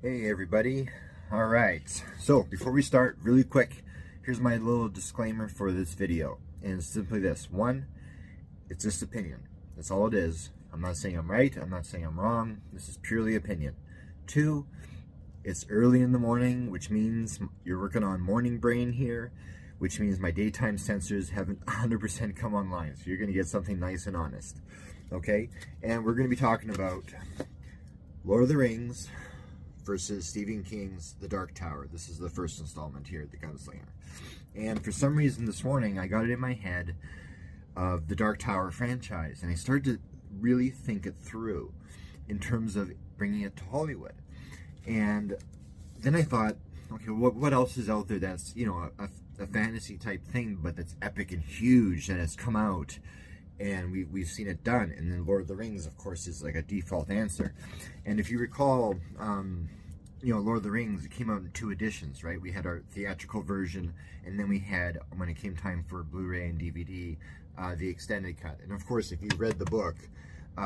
Hey everybody. All right, so before we start, really quick, here's my little disclaimer for this video, and it's simply this. One, it's just opinion. That's all it is. I'm not saying I'm right, I'm not saying I'm wrong. This is purely opinion. Two, it's early in the morning, which means you're working on morning brain here, which means my daytime sensors haven't 100% come online, so you're going to get something nice and honest. Okay, and we're going to be talking about Lord of the Rings versus Stephen King's The Dark Tower. This is the first installment here, The Gunslinger. And for some reason this morning, I got it in my head of the Dark Tower franchise, and I started to really think it through in terms of bringing it to Hollywood. And then I thought, okay, what else is out there that's, you know, a fantasy type thing, but that's epic and huge, and has come out, and we've seen it done. And then Lord of the Rings, of course, is like a default answer. And if you recall, you know, Lord of the Rings, it came out in 2 editions, right? We had our theatrical version, and then we had, when it came time for Blu-ray and DVD, the extended cut. And of course, if you read the book,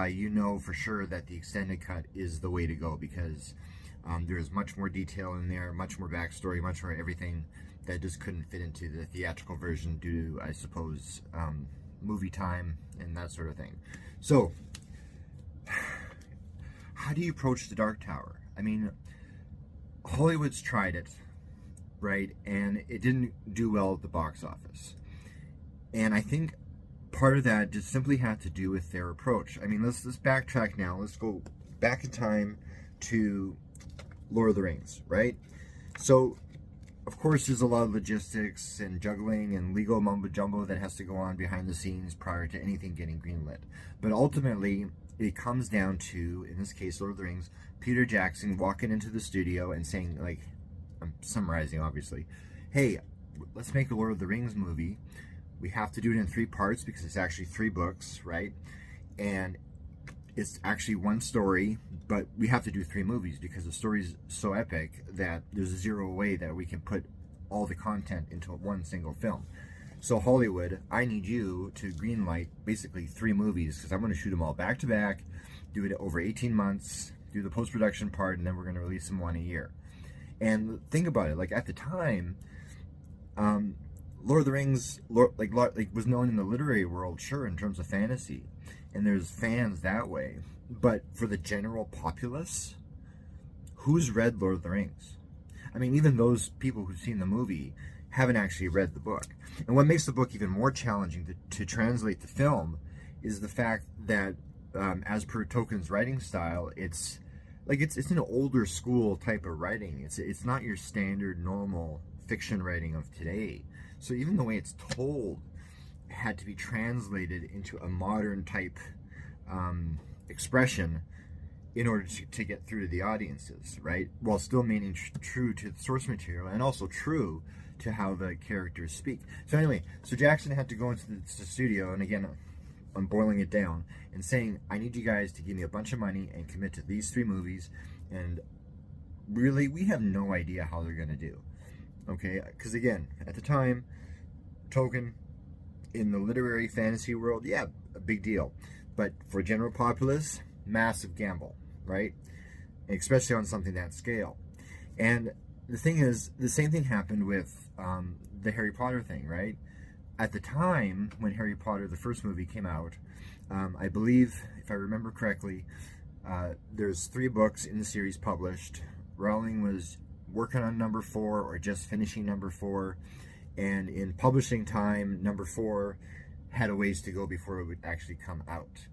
you know for sure that the extended cut is the way to go, because there's much more detail in there, much more backstory, much more everything that just couldn't fit into the theatrical version due to, I suppose, movie time and that sort of thing. So, how do you approach the Dark Tower? I mean, Hollywood's tried it, right? And it didn't do well at the box office. And I think part of that just simply had to do with their approach. I mean, let's backtrack now. Let's go back in time to Lord of the Rings, right? So, of course, there's a lot of logistics and juggling and legal mumbo-jumbo that has to go on behind the scenes prior to anything getting greenlit. But ultimately, it comes down to, in this case, Lord of the Rings, Peter Jackson walking into the studio and saying, like, I'm summarizing, obviously, hey, let's make a Lord of the Rings movie. We have to do it in 3 parts because it's actually 3 books, right? And it's actually 1 story, but we have to do 3 movies because the story's so epic that there's zero way that we can put all the content into 1 single film. So Hollywood, I need you to greenlight basically 3 movies, because I'm going to shoot them all back to back, do it over 18 months, do the post-production part, and then we're going to release them 1 a year. And think about it, like at the time, Lord of the Rings, like was known in the literary world, sure, in terms of fantasy, and there's fans that way. But for the general populace, who's read Lord of the Rings? I mean, even those people who've seen the movie haven't actually read the book. And what makes the book even more challenging to translate to film is the fact that, as per Tolkien's writing style, it's an older school type of writing. It's not your standard normal fiction writing of today. So even the way it's told had to be translated into a modern type expression in order to get through to the audiences, right? While still remaining true to the source material and also true to how the characters speak. So anyway, so Jackson had to go into the studio, and again, I'm boiling it down, and saying, I need you guys to give me a bunch of money and commit to these 3 movies, and really, we have no idea how they're going to do. Okay, because again, at the time, Tolkien, in the literary fantasy world, yeah, a big deal. But for general populace, massive gamble, right? Especially on something that scale. And the thing is, the same thing happened with the Harry Potter thing, right? At the time, when Harry Potter, the first movie, came out, I believe, if I remember correctly, there's 3 books in the series published. Rowling was working on number 4 or just finishing number 4, and in publishing time, number 4 had a ways to go before it would actually come out.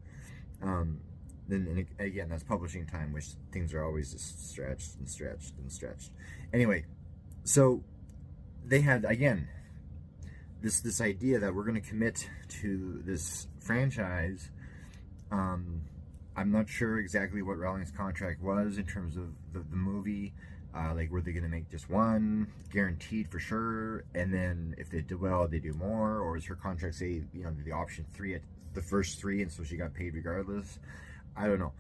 Then again, that's publishing time, which things are always just stretched and stretched and stretched. Anyway, so they had, again, this idea that we're going to commit to this franchise. I'm not sure exactly what Rowling's contract was in terms of the movie. Like, were they going to make just 1, guaranteed for sure, and then if they did well, they do more, or is her contract say, you know, the option 3 at the first 3, and so she got paid regardless? I don't know.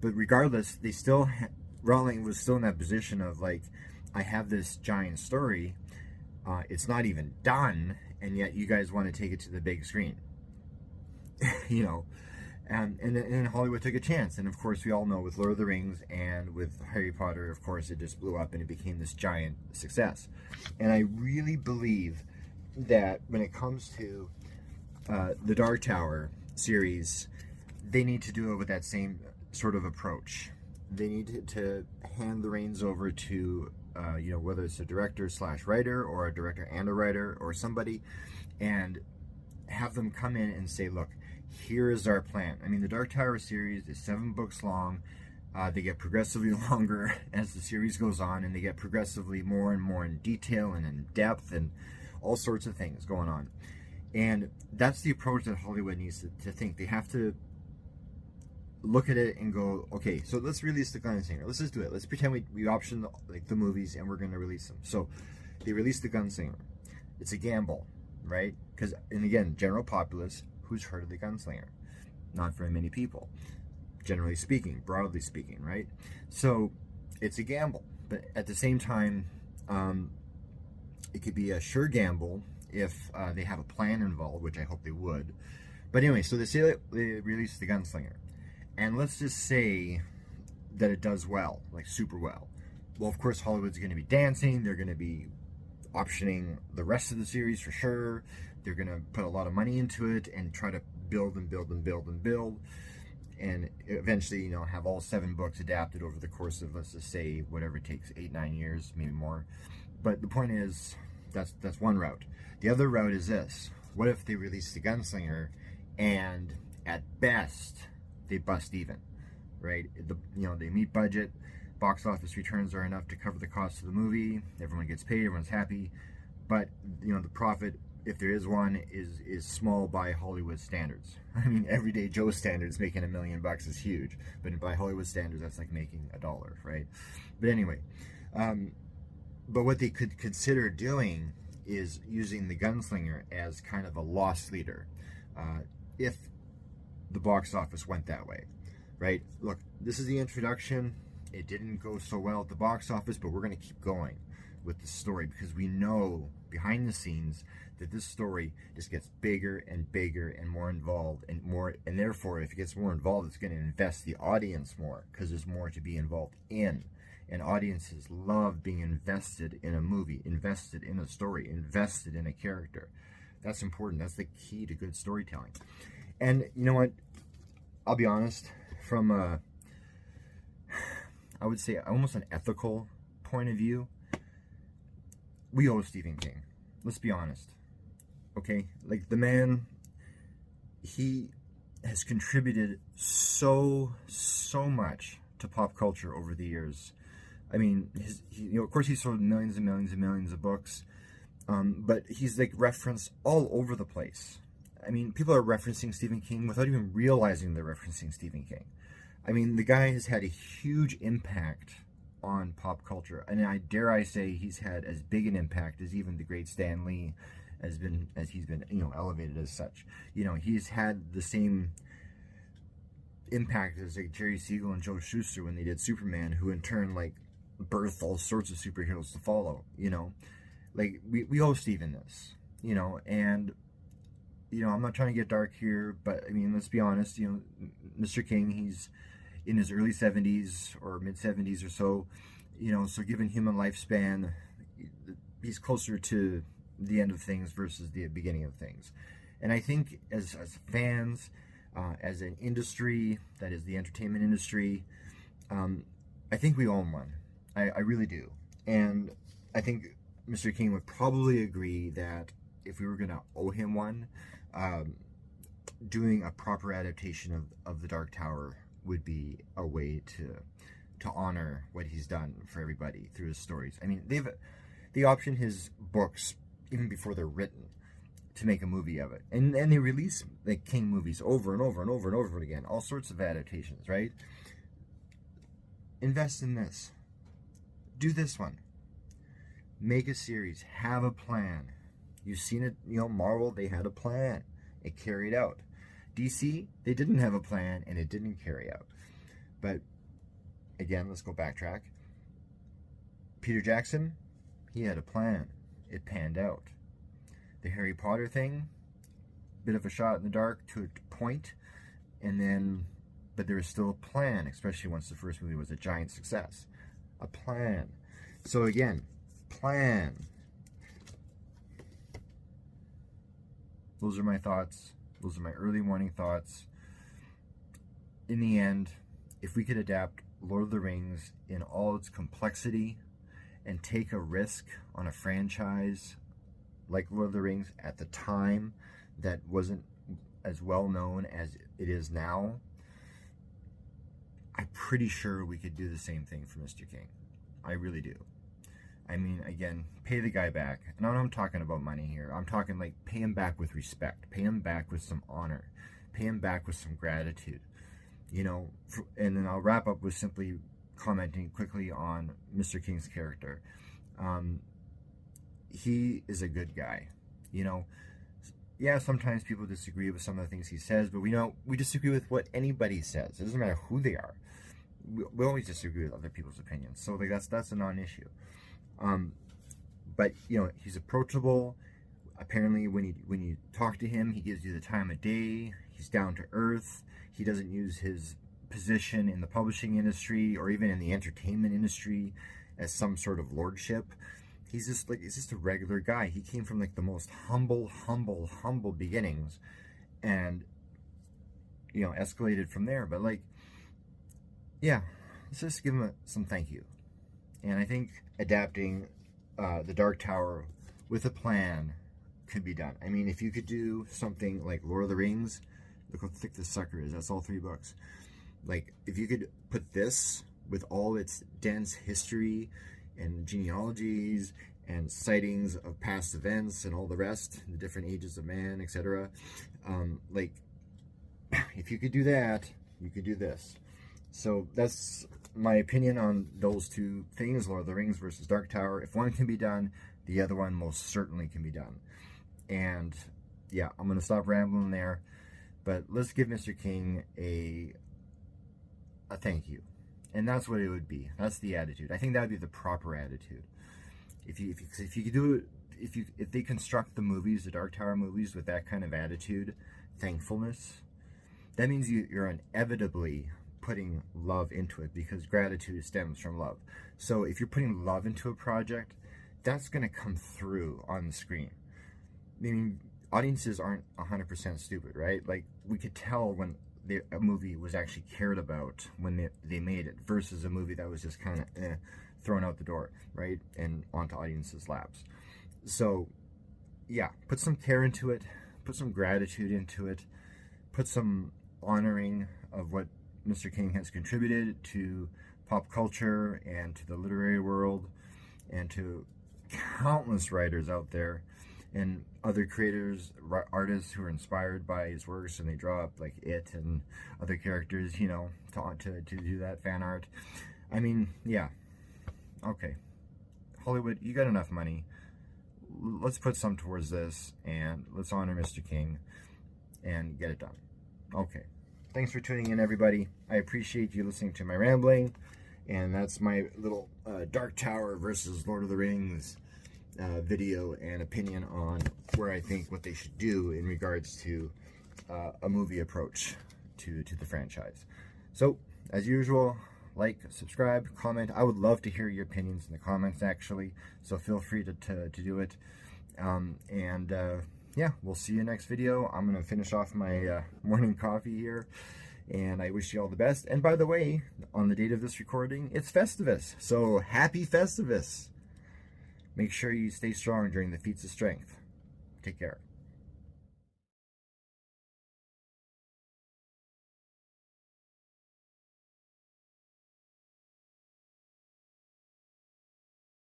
But regardless, they still, Rowling was still in that position of, like, I have this giant story, it's not even done, and yet you guys want to take it to the big screen. You know, And then Hollywood took a chance. And of course, we all know with Lord of the Rings and with Harry Potter, of course, it just blew up and it became this giant success. And I really believe that when it comes to the Dark Tower series, they need to do it with that same sort of approach. They need to hand the reins over to, whether it's a director slash writer or a director and a writer or somebody, and have them come in and say, look, here is our plan. I mean, the Dark Tower series is 7 books long. They get progressively longer as the series goes on, and they get progressively more and more in detail and in depth and all sorts of things going on. And that's the approach that Hollywood needs to think. They have to look at it and go, okay, so let's release the Gunslinger. Let's just do it. Let's pretend we option the movies and we're going to release them. So they released the Gunslinger. It's a gamble, right? Because, and again, general populace, who's heard of the Gunslinger? Not very many people, generally speaking, broadly speaking, right? So it's a gamble, but at the same time, it could be a sure gamble if they have a plan involved, which I hope they would. But anyway, so they say they release the Gunslinger, and let's just say that it does well, like super well. Well, of course, Hollywood's going to be dancing. They're going to be optioning the rest of the series for sure. They're going to put a lot of money into it and try to build and build and build and build, and eventually, have all 7 books adapted over the course of, let's just say, whatever it takes, 8-9 years, maybe more. But the point is, that's one route. The other route is this: what if they release the Gunslinger, and at best they bust even, right? They meet budget, box office returns are enough to cover the cost of the movie, everyone gets paid, everyone's happy, but the profit, if there is one, is small by Hollywood standards. I mean, everyday Joe standards, making $1 million is huge, but by Hollywood standards, that's like making $1, right? But anyway, but what they could consider doing is using the Gunslinger as kind of a loss leader, if the box office went that way, right? Look, this is the introduction. It didn't go so well at the box office, but we're going to keep going with the story because we know behind the scenes that this story just gets bigger and bigger and more involved and more, and therefore if it gets more involved, it's going to invest the audience more because there's more to be involved in. And audiences love being invested in a movie, invested in a story, invested in a character. That's important. That's the key to good storytelling. And you know what? I'll be honest, from I would say almost an ethical point of view, we owe Stephen King. Let's be honest. Okay? Like, the man, he has contributed so much to pop culture over the years. I mean, of course he sold millions and millions and millions of books, but he's like referenced all over the place. I mean, people are referencing Stephen King without even realizing they're referencing Stephen King. I mean, the guy has had a huge impact on pop culture, and I dare say he's had as big an impact as even the great Stan Lee as he's been elevated as such. He's had the same impact as like Jerry Siegel and Joe Shuster when they did Superman, who in turn birthed all sorts of superheroes to follow. Like we owe Stephen this, and I'm not trying to get dark here, but I mean, let's be honest, Mr. King, he's in his early 70s or mid 70s or so, so given human lifespan, he's closer to the end of things versus the beginning of things. And I think as fans, as an industry that is the entertainment industry, I think we owe him one. I really do. And I think Mr. King would probably agree that if we were going to owe him one, doing a proper adaptation of The Dark Tower would be a way to honor what he's done for everybody through his stories. I mean, they option his books even before they're written to make a movie of it, and they release like King movies over and over and over and over again, all sorts of adaptations, right? Invest in this. Do this one. Make a series. Have a plan. You've seen it, Marvel, they had a plan. It carried out. DC, they didn't have a plan, and it didn't carry out. But, again, let's go backtrack. Peter Jackson, he had a plan. It panned out. The Harry Potter thing, bit of a shot in the dark to a point, And then, but there was still a plan, especially once the first movie was a giant success. A plan. So again, plan. Those are my thoughts. Those are my early morning thoughts. In the end, if we could adapt Lord of the Rings in all its complexity and take a risk on a franchise like Lord of the Rings at the time that wasn't as well known as it is now, I'm pretty sure we could do the same thing for Mr. King. I really do. I mean, again, pay the guy back. And I'm talking about money here. I'm talking like pay him back with respect. Pay him back with some honor. Pay him back with some gratitude. You know, and then I'll wrap up with simply commenting quickly on Mr. King's character. He is a good guy. You know, yeah, sometimes people disagree with some of the things he says, but we disagree with what anybody says. It doesn't matter who they are. We always disagree with other people's opinions. So like that's a non-issue. But you know, he's approachable. Apparently when you talk to him, he gives you the time of day. He's down to earth. He doesn't use his position in the publishing industry or even in the entertainment industry as some sort of lordship. He's just a regular guy. He came from like the most humble beginnings, and you know, escalated from there. But like, yeah, let's just give him some thank you. And I think adapting The Dark Tower with a plan could be done. I mean, if you could do something like Lord of the Rings, look how thick this sucker is. That's all 3 books. Like, if you could put this with all its dense history and genealogies and sightings of past events and all the rest, the different ages of man, etc. Like, if you could do that, you could do this. So that's my opinion on those 2 things, Lord of the Rings versus Dark Tower. If one can be done, the other one most certainly can be done. And yeah, I'm going to stop rambling there. But let's give Mr. King a thank you. And that's what it would be. That's the attitude. I think that would be the proper attitude. If you could do it, if they construct the movies, the Dark Tower movies, with that kind of attitude, thankfulness, that means you're inevitably putting love into it, because gratitude stems from love. So if you're putting love into a project, that's going to come through on the screen. I mean, audiences aren't 100% stupid, right? Like, we could tell when a movie was actually cared about when they made it, versus a movie that was just kind of thrown out the door, right, and onto audiences' laps. So yeah, put some care into it, put some gratitude into it, put some honoring of what Mr. King has contributed to pop culture and to the literary world and to countless writers out there and other creators, artists who are inspired by his works, and they draw up like it and other characters, you know, to do that fan art. I mean, yeah, okay, Hollywood, you got enough money. Let's put some towards this, and let's honor Mr. King and get it done. Okay, thanks for tuning in, everybody. I appreciate you listening to my rambling, and that's my little Dark Tower versus Lord of the Rings video and opinion on where I think what they should do in regards to a movie approach to the franchise. So, as usual, like, subscribe, comment. I would love to hear your opinions in the comments, actually, so feel free to do it. Yeah, we'll see you next video. I'm going to finish off my morning coffee here, and I wish you all the best. And by the way, on the date of this recording, it's Festivus, so happy Festivus! Make sure you stay strong during the feats of strength. Take care.